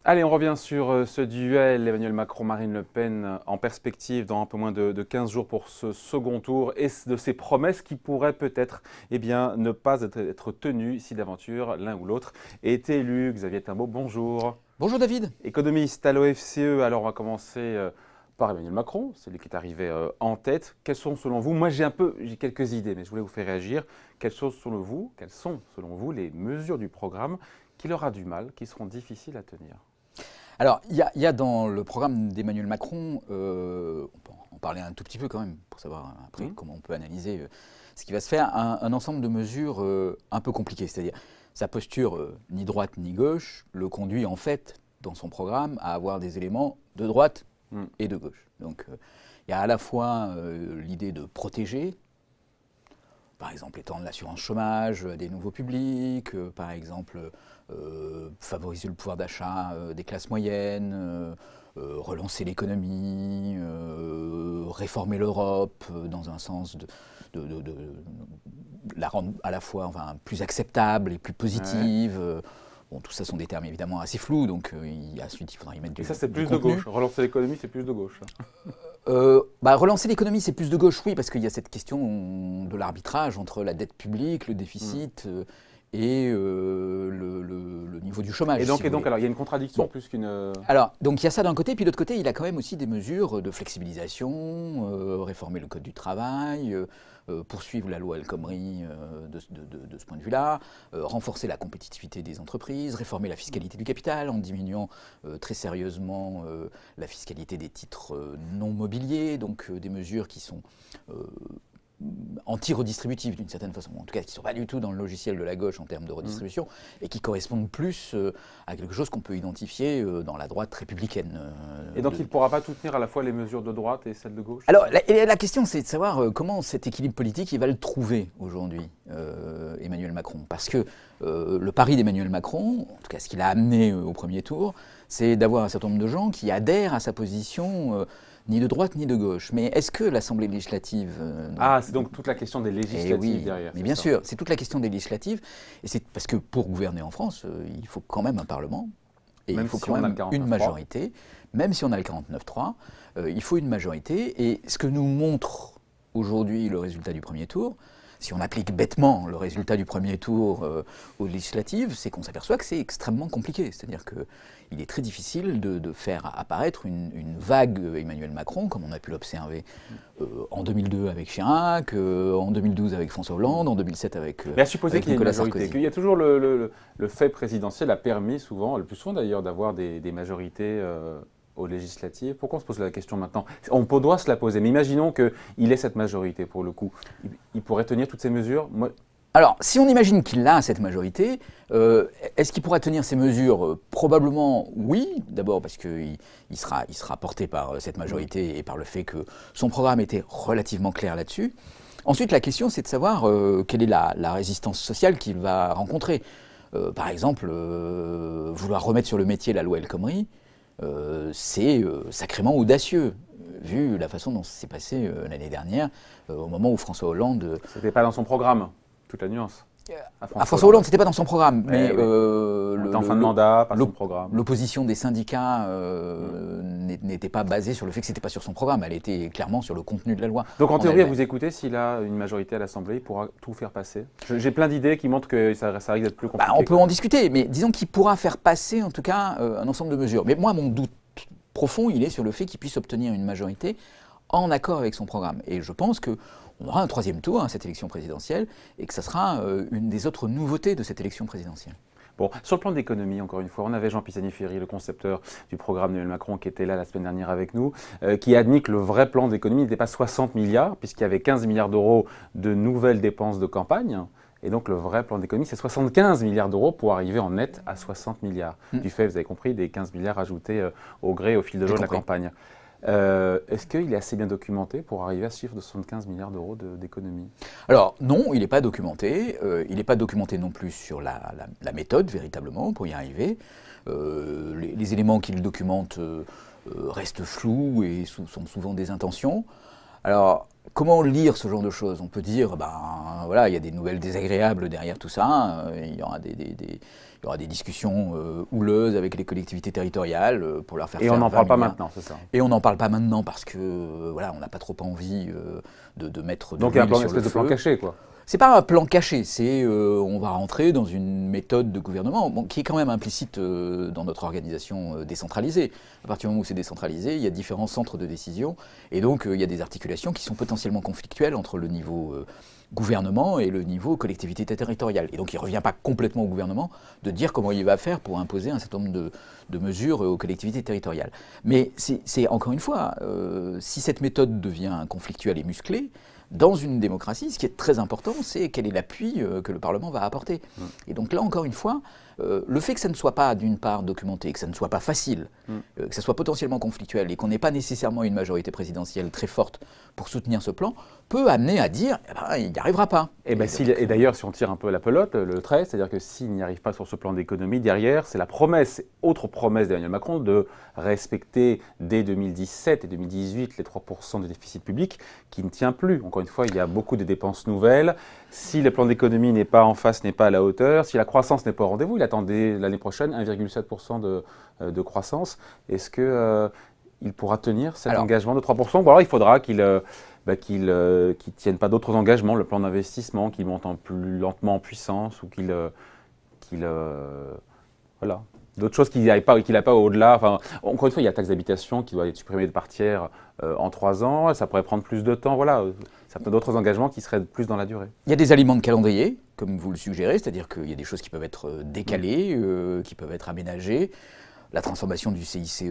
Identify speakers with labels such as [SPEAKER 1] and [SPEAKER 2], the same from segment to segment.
[SPEAKER 1] Allez, on revient sur ce duel Emmanuel Macron-Marine Le Pen en perspective dans un peu moins de 15 jours pour ce second tour et de ces promesses qui pourraient peut-être ne pas être tenues si d'aventure l'un ou l'autre est élu. Xavier Timbaud, bonjour.
[SPEAKER 2] Bonjour David.
[SPEAKER 1] Économiste à l'OFCE, alors on va commencer par Emmanuel Macron, c'est lui qui est arrivé en tête. Quelles sont selon vous, moi j'ai quelques idées mais je voulais vous faire réagir, quelles sont selon vous les mesures du programme qu'il aura du mal, qui seront difficiles à tenir?
[SPEAKER 2] Alors, il y a dans le programme d'Emmanuel Macron, on peut en parler un tout petit peu quand même, pour savoir après comment on peut analyser ce qui va se faire, un ensemble de mesures un peu compliquées. C'est-à-dire, sa posture ni droite ni gauche le conduit en fait, dans son programme, à avoir des éléments de droite et de gauche. Donc, il y a à la fois l'idée de protéger, par exemple étendre l'assurance chômage à des nouveaux publics, par exemple favoriser le pouvoir d'achat des classes moyennes, relancer l'économie, réformer l'Europe dans un sens de la rendre à la fois plus acceptable et plus positive. Bon, tout ça sont des termes évidemment assez flous, donc ensuite il faudra y mettre du contenu.
[SPEAKER 1] Et ça c'est plus de gauche, relancer l'économie c'est plus de gauche.
[SPEAKER 2] Relancer l'économie, c'est plus de gauche, oui, parce qu'il y a cette question de l'arbitrage entre la dette publique, le déficit et le niveau du chômage.
[SPEAKER 1] Et donc, alors, il y a une contradiction plus qu'une...
[SPEAKER 2] Alors, donc il y a ça d'un côté, puis de l'autre côté, il a quand même aussi des mesures de flexibilisation, réformer le code du travail, poursuivre la loi El Khomri de ce point de vue-là, renforcer la compétitivité des entreprises, réformer la fiscalité du capital en diminuant très sérieusement la fiscalité des titres non mobiliers, donc des mesures qui sont anti-redistributives d'une certaine façon, en tout cas qui ne sont pas du tout dans le logiciel de la gauche en termes de redistribution, et qui correspondent plus à quelque chose qu'on peut identifier dans la droite républicaine.
[SPEAKER 1] Et donc il ne pourra pas tout tenir à la fois les mesures de droite et celles de gauche?
[SPEAKER 2] Alors la question c'est de savoir comment cet équilibre politique il va le trouver aujourd'hui, Emmanuel Macron. Parce que le pari d'Emmanuel Macron, en tout cas ce qu'il a amené au premier tour, c'est d'avoir un certain nombre de gens qui adhèrent à sa position ni de droite ni de gauche. Mais est-ce que l'Assemblée législative...
[SPEAKER 1] c'est donc toute la question des législatives derrière.
[SPEAKER 2] Mais bien sûr, c'est toute la question des législatives. Et c'est parce que pour gouverner en France, il faut quand même un Parlement. Et il faut quand même une majorité. Même si on a le 49-3, il faut une majorité. Et ce que nous montre aujourd'hui le résultat du premier tour, si on applique bêtement le résultat du premier tour aux législatives, c'est qu'on s'aperçoit que c'est extrêmement compliqué. C'est-à-dire qu'il est très difficile de faire apparaître une vague Emmanuel Macron, comme on a pu l'observer en 2002 avec Chirac, en 2012 avec François Hollande, en 2007 avec
[SPEAKER 1] Mais à supposer qu'il y ait une majorité,
[SPEAKER 2] Sarkozy.
[SPEAKER 1] qu'il y a toujours le fait présidentiel a permis souvent, le plus souvent d'ailleurs, d'avoir des majorités aux législatives. Pourquoi on se pose la question maintenant? On doit se la poser, mais imaginons qu'il ait cette majorité pour le coup. Il pourrait tenir toutes ces mesures?
[SPEAKER 2] Alors, si on imagine qu'il a cette majorité, est-ce qu'il pourra tenir ces mesures? Probablement oui, d'abord parce qu'il sera porté par cette majorité et par le fait que son programme était relativement clair là-dessus. Ensuite, la question c'est de savoir quelle est la résistance sociale qu'il va rencontrer. Par exemple, vouloir remettre sur le métier la loi El Khomri, c'est sacrément audacieux, vu la façon dont ça s'est passé l'année dernière, au moment où François Hollande...
[SPEAKER 1] C'était pas dans son programme, toute la nuance.
[SPEAKER 2] François Hollande, c'était pas dans son programme, mais
[SPEAKER 1] en fin de mandat, pas son programme.
[SPEAKER 2] L'opposition des syndicats n'était pas basée sur le fait que c'était pas sur son programme, elle était clairement sur le contenu de la loi.
[SPEAKER 1] Donc en théorie, à vous écouter, s'il a une majorité à l'Assemblée, il pourra tout faire passer. J'ai plein d'idées qui montrent que ça risque d'être plus compliqué.
[SPEAKER 2] On peut en discuter, mais disons qu'il pourra faire passer en tout cas un ensemble de mesures. Mais moi, mon doute profond, il est sur le fait qu'il puisse obtenir une majorité en accord avec son programme. Et je pense qu'on aura un troisième tour à cette élection présidentielle et que ça sera une des autres nouveautés de cette élection présidentielle.
[SPEAKER 1] Bon, sur le plan de l'économie, encore une fois, on avait Jean Pisani-Ferry, le concepteur du programme d'Emmanuel Macron, qui était là la semaine dernière avec nous, qui a admis que le vrai plan d'économie n'était pas 60 milliards, puisqu'il y avait 15 milliards d'euros de nouvelles dépenses de campagne. Et donc le vrai plan d'économie, c'est 75 milliards d'euros pour arriver en net à 60 milliards. Du fait, vous avez compris, des 15 milliards ajoutés au gré, au fil de l'eau de la campagne. Est-ce qu'il est assez bien documenté pour arriver à ce chiffre de 75 milliards d'euros d'économie?
[SPEAKER 2] Alors non, il n'est pas documenté. Il n'est pas documenté non plus sur la méthode, véritablement, pour y arriver. Les éléments qu'il documente restent flous et sont souvent des intentions. Alors, comment lire ce genre de choses? On peut dire, ben voilà, il y a des nouvelles désagréables derrière tout ça, il y aura des discussions houleuses avec les collectivités territoriales pour leur faire
[SPEAKER 1] Et
[SPEAKER 2] faire
[SPEAKER 1] on n'en
[SPEAKER 2] 20
[SPEAKER 1] parle pas
[SPEAKER 2] milliards.
[SPEAKER 1] maintenant, c'est ça.
[SPEAKER 2] Et on n'en parle pas maintenant parce que voilà, on n'a pas trop envie de mettre de
[SPEAKER 1] Donc il y a un
[SPEAKER 2] l'huile
[SPEAKER 1] plan,
[SPEAKER 2] sur
[SPEAKER 1] une
[SPEAKER 2] le
[SPEAKER 1] espèce de plan
[SPEAKER 2] feu.
[SPEAKER 1] caché, quoi.
[SPEAKER 2] C'est pas un plan caché, c'est on va rentrer dans une méthode de gouvernement qui est quand même implicite dans notre organisation décentralisée. À partir du moment où c'est décentralisé, il y a différents centres de décision et donc il y a des articulations qui sont potentiellement conflictuelles entre le niveau gouvernement et le niveau collectivité territoriale. Et donc il ne revient pas complètement au gouvernement de dire comment il va faire pour imposer un certain nombre de mesures aux collectivités territoriales. Mais c'est encore une fois, si cette méthode devient conflictuelle et musclée, dans une démocratie, ce qui est très important, c'est quel est l'appui que le Parlement va apporter. Et donc là, encore une fois, le fait que ça ne soit pas, d'une part, documenté, que ça ne soit pas facile, que ça soit potentiellement conflictuel et qu'on n'ait pas nécessairement une majorité présidentielle très forte pour soutenir ce plan, peut amener à dire eh ben, il n'y arrivera pas.
[SPEAKER 1] Et d'ailleurs, si on tire un peu la pelote, le trait, c'est-à-dire que s'il n'y arrive pas sur ce plan d'économie, derrière, c'est la promesse, autre promesse d'Emmanuel Macron, de respecter dès 2017 et 2018 les 3% de déficit public, qui ne tient plus. Encore une fois, il y a beaucoup de dépenses nouvelles. Si le plan d'économie n'est pas en face, n'est pas à la hauteur, si la croissance n'est pas au rendez-vous, il attendait l'année prochaine 1,7% de croissance. Est-ce qu'il pourra tenir cet engagement de 3% ou alors il faudra qu'il ne tienne pas d'autres engagements, le plan d'investissement, qu'il monte plus lentement en puissance ou voilà, d'autres choses qu'il n'aille pas au-delà. Enfin, encore une fois, il y a la taxe d'habitation qui doit être supprimée de par tiers en 3 ans, ça pourrait prendre plus de temps, voilà. D'autres engagements qui seraient plus dans la durée.
[SPEAKER 2] Il y a des aliments de calendrier, comme vous le suggérez, c'est-à-dire qu'il y a des choses qui peuvent être décalées, qui peuvent être aménagées. La transformation du CICE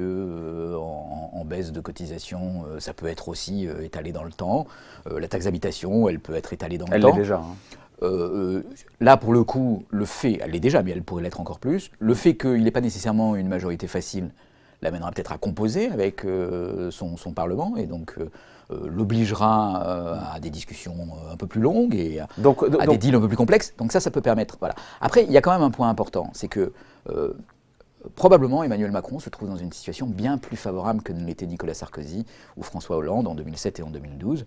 [SPEAKER 2] en baisse de cotisation, ça peut être aussi étalé dans le temps. La taxe d'habitation, elle peut être étalée dans le temps.
[SPEAKER 1] Elle l'est déjà.
[SPEAKER 2] Là, pour le coup, le fait, elle l'est déjà, mais elle pourrait l'être encore plus. Le fait qu'il n'ait pas nécessairement une majorité facile l'amènera peut-être à composer avec son Parlement et donc l'obligera à des discussions un peu plus longues et à des deals un peu plus complexes. Donc ça peut permettre. Voilà. Après, il y a quand même un point important, c'est que probablement Emmanuel Macron se trouve dans une situation bien plus favorable que ne l'était Nicolas Sarkozy ou François Hollande en 2007 et en 2012.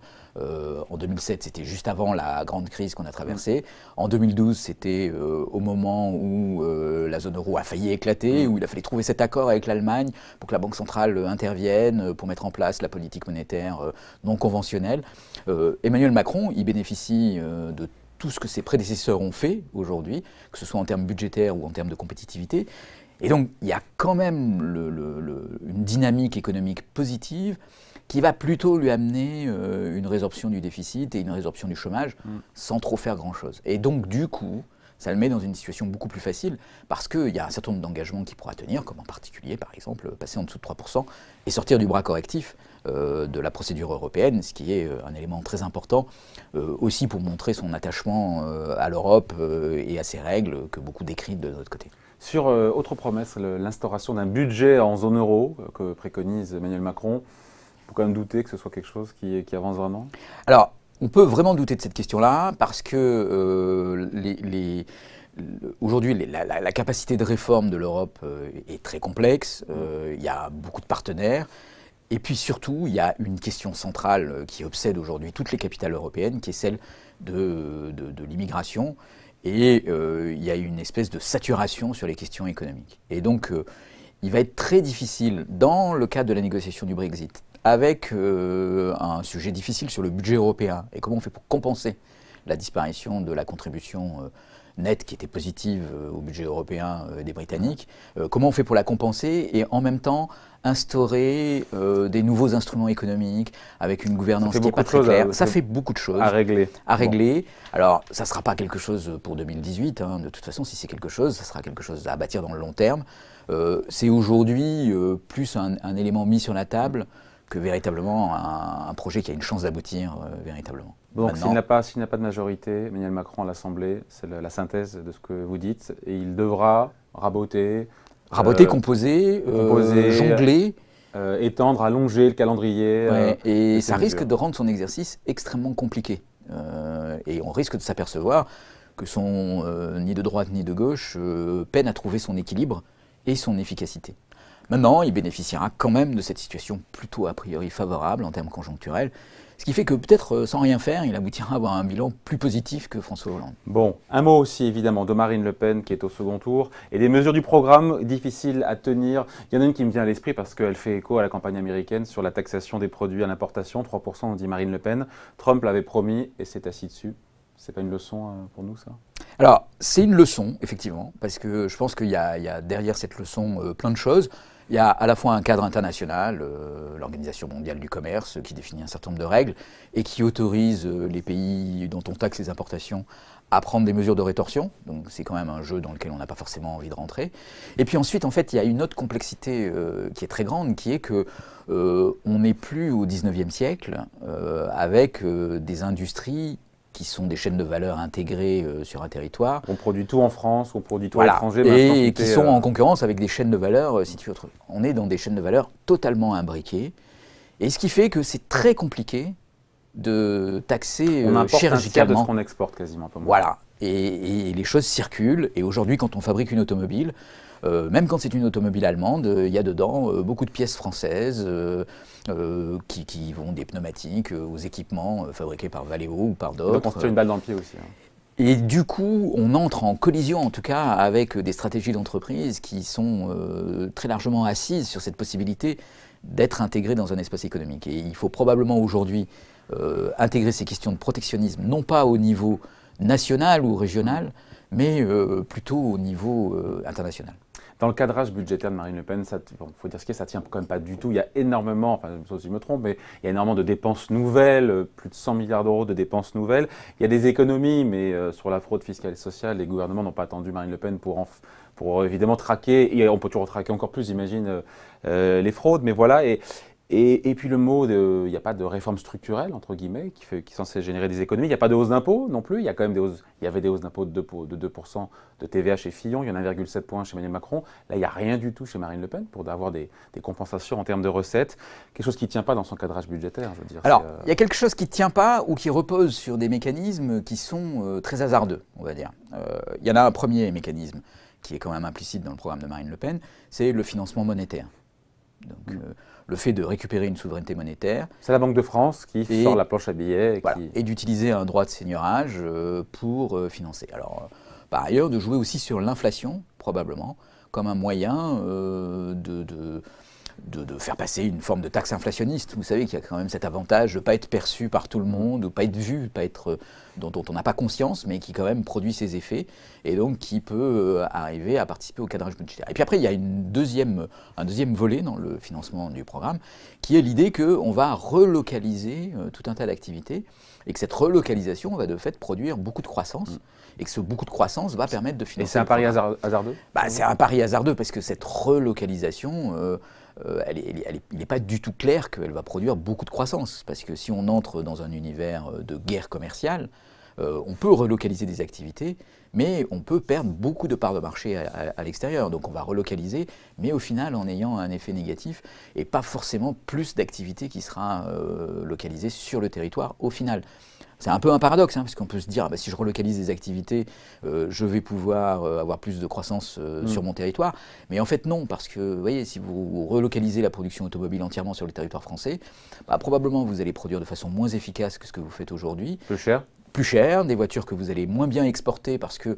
[SPEAKER 2] En 2007, c'était juste avant la grande crise qu'on a traversée. En 2012, c'était au moment où la zone euro a failli éclater, où il a fallu trouver cet accord avec l'Allemagne pour que la Banque centrale intervienne, pour mettre en place la politique monétaire non conventionnelle. Emmanuel Macron, il bénéficie de tout ce que ses prédécesseurs ont fait aujourd'hui, que ce soit en termes budgétaires ou en termes de compétitivité. Et donc, il y a quand même une dynamique économique positive qui va plutôt lui amener une résorption du déficit et une résorption du chômage sans trop faire grand-chose. Et donc, du coup, ça le met dans une situation beaucoup plus facile parce qu'il y a un certain nombre d'engagements qu'il pourra tenir, comme en particulier, par exemple, passer en dessous de 3% et sortir du bras correctif de la procédure européenne, ce qui est un élément très important aussi pour montrer son attachement à l'Europe et à ses règles que beaucoup décrivent de notre côté.
[SPEAKER 1] Sur autre promesse, l'instauration d'un budget en zone euro que préconise Emmanuel Macron, il faut quand même douter que ce soit quelque chose qui avance vraiment?
[SPEAKER 2] Alors, on peut vraiment douter de cette question-là parce que aujourd'hui, la capacité de réforme de l'Europe est très complexe, il y a beaucoup de partenaires. Et puis surtout, il y a une question centrale qui obsède aujourd'hui toutes les capitales européennes, qui est celle de l'immigration. Et il y a une espèce de saturation sur les questions économiques. Et donc, il va être très difficile, dans le cadre de la négociation du Brexit, avec un sujet difficile sur le budget européen, et comment on fait pour compenser la disparition de la contribution nette qui était positive au budget européen des Britanniques, comment on fait pour la compenser et en même temps instaurer des nouveaux instruments économiques avec une gouvernance qui n'est pas très claire. Ça fait beaucoup de choses
[SPEAKER 1] à régler.
[SPEAKER 2] Bon. Alors, ça ne sera pas quelque chose pour 2018. Hein. De toute façon, si c'est quelque chose, ça sera quelque chose à bâtir dans le long terme. C'est aujourd'hui plus un élément mis sur la table que véritablement un projet qui a une chance d'aboutir véritablement.
[SPEAKER 1] Donc s'il n'a pas de majorité, Emmanuel Macron à l'Assemblée, c'est la synthèse de ce que vous dites, et il devra raboter,
[SPEAKER 2] composer, jongler,
[SPEAKER 1] étendre, allonger le calendrier.
[SPEAKER 2] Ouais, et ça risque de rendre son exercice extrêmement compliqué. Et on risque de s'apercevoir que ni de droite ni de gauche peine à trouver son équilibre et son efficacité. Maintenant, il bénéficiera quand même de cette situation plutôt a priori favorable en termes conjoncturels, ce qui fait que peut-être sans rien faire, il aboutira à avoir un bilan plus positif que François Hollande.
[SPEAKER 1] Bon, un mot aussi évidemment de Marine Le Pen qui est au second tour et des mesures du programme difficiles à tenir. Il y en a une qui me vient à l'esprit parce qu'elle fait écho à la campagne américaine sur la taxation des produits à l'importation, 3% dit Marine Le Pen. Trump l'avait promis et s'est assis dessus. C'est pas une leçon pour nous ça?
[SPEAKER 2] Alors, c'est une leçon, effectivement, parce que je pense qu'il y a derrière cette leçon plein de choses. Il y a à la fois un cadre international, l'Organisation mondiale du commerce, qui définit un certain nombre de règles et qui autorise les pays dont on taxe les importations à prendre des mesures de rétorsion. Donc c'est quand même un jeu dans lequel on n'a pas forcément envie de rentrer. Et puis ensuite, en fait, il y a une autre complexité qui est très grande, qui est que on n'est plus au 19e siècle avec des industries qui sont des chaînes de valeur intégrées sur un territoire.
[SPEAKER 1] On produit tout en France, on produit tout
[SPEAKER 2] voilà.
[SPEAKER 1] à l'étranger.
[SPEAKER 2] Et qui sont en concurrence avec des chaînes de valeur situées autre. On est dans des chaînes de valeur totalement imbriquées. Et ce qui fait que c'est très compliqué de taxer
[SPEAKER 1] on importe
[SPEAKER 2] chirurgicalement.
[SPEAKER 1] un tiers de ce qu'on exporte quasiment.
[SPEAKER 2] Voilà. Et les choses circulent. Et aujourd'hui, quand on fabrique une automobile, même quand c'est une automobile allemande, il y a dedans beaucoup de pièces françaises qui vont des pneumatiques aux équipements fabriqués par Valeo ou par d'autres.
[SPEAKER 1] Donc on se tire une balle dans le pied aussi. Hein.
[SPEAKER 2] Et du coup, on entre en collision, en tout cas, avec des stratégies d'entreprise qui sont très largement assises sur cette possibilité d'être intégrées dans un espace économique. Et il faut probablement aujourd'hui intégrer ces questions de protectionnisme, non pas au niveau national ou régional, mais plutôt au niveau international.
[SPEAKER 1] Dans le cadrage budgétaire de Marine Le Pen, il faut dire ce qu'il y a, ça ne tient quand même pas du tout. Il y a énormément, enfin, sauf si je me trompe, mais il y a énormément de dépenses nouvelles, plus de 100 milliards d'euros de dépenses nouvelles. Il y a des économies, mais sur la fraude fiscale et sociale, les gouvernements n'ont pas attendu Marine Le Pen pour évidemment traquer, et on peut toujours traquer encore plus, j'imagine, les fraudes, mais voilà. Et puis le mot, il n'y a pas de réforme structurelle, entre guillemets, qui est censée générer des économies. Il n'y a pas de hausse d'impôts non plus. Il y a quand même il y avait des hausses d'impôts de 2% de TVA chez Fillon, il y en a 1,7 point chez Emmanuel Macron. Là, il n'y a rien du tout chez Marine Le Pen pour avoir des compensations en termes de recettes. Quelque chose qui ne tient pas dans son cadrage budgétaire, je veux dire.
[SPEAKER 2] Alors, il y a quelque chose qui ne tient pas ou qui repose sur des mécanismes qui sont très hasardeux, on va dire. Il y en a un premier mécanisme qui est quand même implicite dans le programme de Marine Le Pen, c'est le financement monétaire. Donc, le fait de récupérer une souveraineté monétaire.
[SPEAKER 1] C'est la Banque de France qui sort la planche à billets.
[SPEAKER 2] Et d'utiliser un droit de seigneurage pour financer. Alors, par ailleurs, de jouer aussi sur l'inflation, probablement, comme un moyen de faire passer une forme de taxe inflationniste. Vous savez qu'il y a quand même cet avantage de ne pas être perçu par tout le monde, de ne pas être vu, dont on n'a pas conscience, mais qui quand même produit ses effets, et donc qui peut arriver à participer au cadrage budgétaire. Et puis après, il y a un deuxième volet dans le financement du programme, qui est l'idée qu'on va relocaliser tout un tas d'activités, et que cette relocalisation va de fait produire beaucoup de croissance, et que ce beaucoup de croissance va permettre de financer.
[SPEAKER 1] Et c'est un pari hasardeux ?
[SPEAKER 2] C'est un pari hasardeux, parce que cette relocalisation... il n'est pas du tout clair qu'elle va produire beaucoup de croissance. Parce que si on entre dans un univers de guerre commerciale, on peut relocaliser des activités, mais on peut perdre beaucoup de parts de marché à l'extérieur. Donc on va relocaliser, mais au final en ayant un effet négatif et pas forcément plus d'activités qui sera localisée sur le territoire au final. C'est un peu un paradoxe, parce qu'on peut se dire, si je relocalise des activités, je vais pouvoir avoir plus de croissance sur mon territoire. Mais en fait, non, parce que, vous voyez, si vous relocalisez la production automobile entièrement sur le territoire français, probablement vous allez produire de façon moins efficace que ce que vous faites aujourd'hui.
[SPEAKER 1] Plus cher ?
[SPEAKER 2] Plus cher, des voitures que vous allez moins bien exporter parce que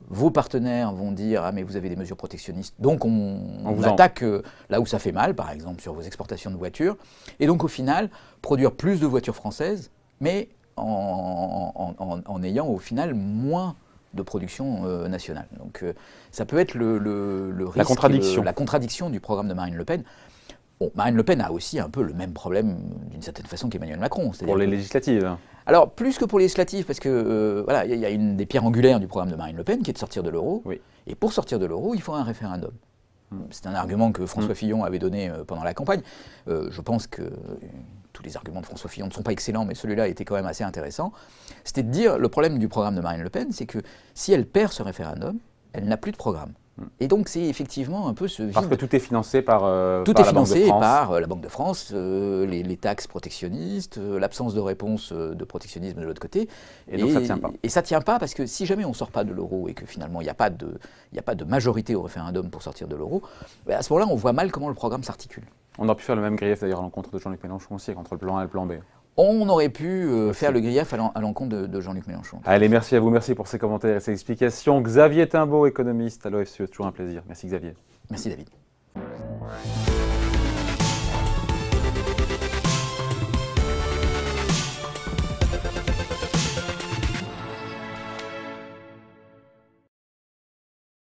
[SPEAKER 2] vos partenaires vont dire « Ah, mais vous avez des mesures protectionnistes, donc on attaque là où ça fait mal, par exemple, sur vos exportations de voitures. » Et donc, au final, produire plus de voitures françaises, mais en ayant au final moins de production nationale. Donc ça peut être le risque, la contradiction du programme de Marine Le Pen. Bon, Marine Le Pen a aussi un peu le même problème d'une certaine façon qu'Emmanuel Macron.
[SPEAKER 1] Pour les législatives.
[SPEAKER 2] Alors plus que pour les législatives, parce que voilà, il y a une des pierres angulaires du programme de Marine Le Pen qui est de sortir de l'euro.
[SPEAKER 1] Oui. Et
[SPEAKER 2] pour sortir de l'euro, il faut un référendum. C'est un argument que François Fillon avait donné pendant la campagne. Je pense que tous les arguments de François Fillon ne sont pas excellents, mais celui-là était quand même assez intéressant. C'était de dire, le problème du programme de Marine Le Pen, c'est que si elle perd ce référendum, elle n'a plus de programme. Et donc c'est effectivement un peu ce vide.
[SPEAKER 1] Parce que tout est financé par,
[SPEAKER 2] tout
[SPEAKER 1] par
[SPEAKER 2] est
[SPEAKER 1] la Banque de
[SPEAKER 2] financé
[SPEAKER 1] France.
[SPEAKER 2] par la Banque de France, les taxes protectionnistes, l'absence de réponse de protectionnisme de l'autre côté.
[SPEAKER 1] Et donc ça ne tient pas.
[SPEAKER 2] Et ça ne tient pas parce que si jamais on ne sort pas de l'euro et que finalement il n'y a pas de majorité au référendum pour sortir de l'euro, à ce moment-là on voit mal comment le programme s'articule.
[SPEAKER 1] On aurait pu faire le même grief d'ailleurs à l'encontre de Jean-Luc Mélenchon aussi, entre le plan A et le plan B.
[SPEAKER 2] On aurait pu faire le grief à l'encontre de Jean-Luc Mélenchon.
[SPEAKER 1] Allez, merci à vous, merci pour ces commentaires et ces explications. Xavier Timbaud, économiste à l'OFCE, toujours un plaisir. Merci Xavier.
[SPEAKER 2] Merci David.